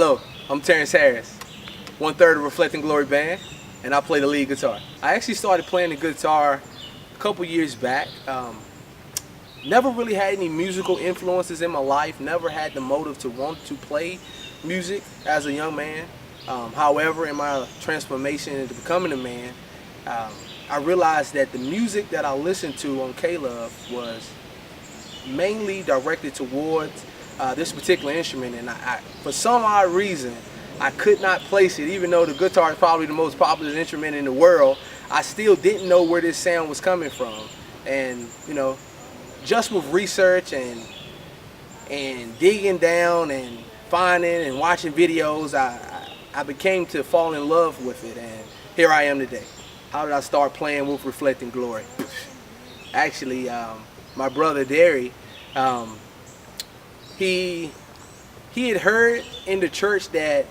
Hello, I'm Terrence Harris, 1/3 of Reflecting Glory Band, and I play the lead guitar. I actually started playing the guitar a couple years back. Never really had any musical influences in my life, never had the motive to want to play music as a young man. However, in my transformation into becoming a man, I realized that the music that I listened to on K-Love was mainly directed towards this particular instrument, and I, for some odd reason, I could not place it. Even though the guitar is probably the most popular instrument in the world, I still didn't know where this sound was coming from. And you know, just with research and digging down and finding and watching videos, I became to fall in love with it, and here I am today. How did I start playing with Reflecting Glory? Actually, my brother Derry, he had heard in the church that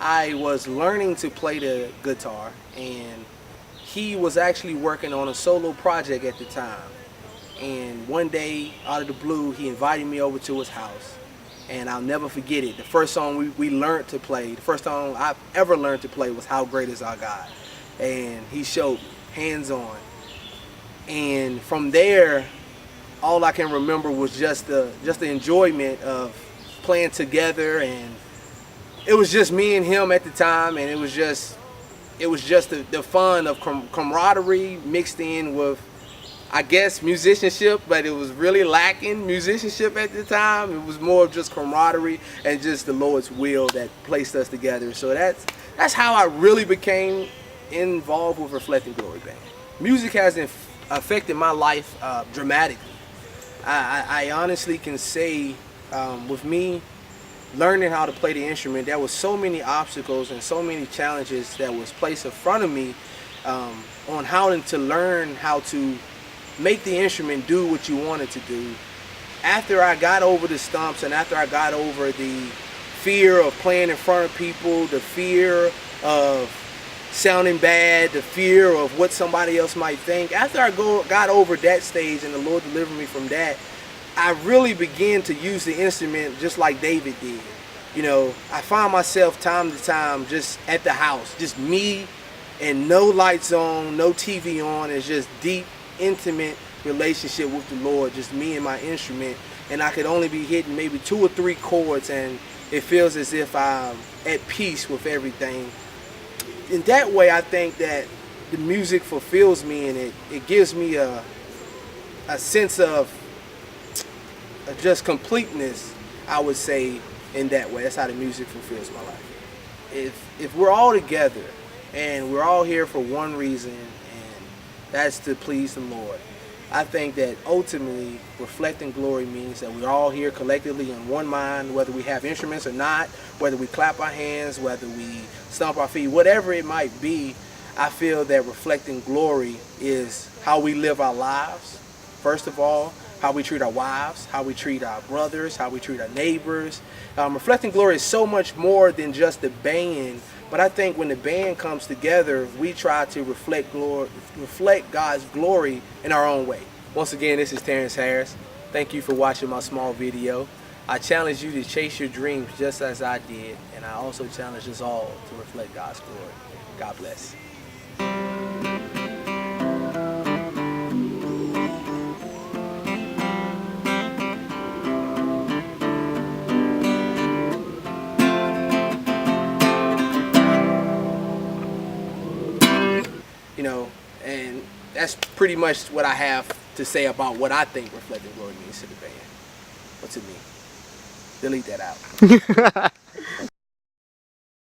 I was learning to play the guitar, and he was actually working on a solo project at the time. And one day, out of the blue, he invited me over to his house, and I'll never forget it. The first song we learned to play, the first song I've ever learned to play was How Great Is Our God. And he showed me, hands-on. And from there, all I can remember was just the enjoyment of playing together, and it was just me and him at the time, and it was just the fun of camaraderie mixed in with, I guess, musicianship, but it was really lacking musicianship at the time. It was more of just camaraderie and just the Lord's will that placed us together. So that's how I really became involved with Reflecting Glory Band. Music has affected my life dramatically. I honestly can say, with me learning how to play the instrument, there was so many obstacles and so many challenges that was placed in front of me on how to learn how to make the instrument do what you want it to do. After I got over the stumps, and after I got over the fear of playing in front of people, the fear of sounding bad, the fear of what somebody else might think, after I got over that stage and the Lord delivered me from that, I really began to use the instrument just like David did. You know, I find myself time to time just at the house, just me and no lights on, no TV on. It's just deep, intimate relationship with the Lord, just me and my instrument, and I could only be hitting maybe 2 or 3 chords, and it feels as if I'm at peace with everything. In that way, I think that the music fulfills me, and it gives me a sense of just completeness, I would say, in that way. That's how the music fulfills my life. If we're all together and we're all here for one reason, and that's to please the Lord, I think that ultimately Reflecting Glory means that we're all here collectively in one mind, whether we have instruments or not, whether we clap our hands, whether we stomp our feet, whatever it might be. I feel that Reflecting Glory is how we live our lives, first of all, how we treat our wives, how we treat our brothers, how we treat our neighbors. Reflecting Glory is so much more than just the band, but I think when the band comes together, we try to reflect God's glory in our own way. Once again, this is Terrence Harris. Thank you for watching my small video. I challenge you to chase your dreams just as I did, and I also challenge us all to reflect God's glory. God bless. You know, and that's pretty much what I have to say about what I think Reflecting Glory means to the band. But to me, delete that out.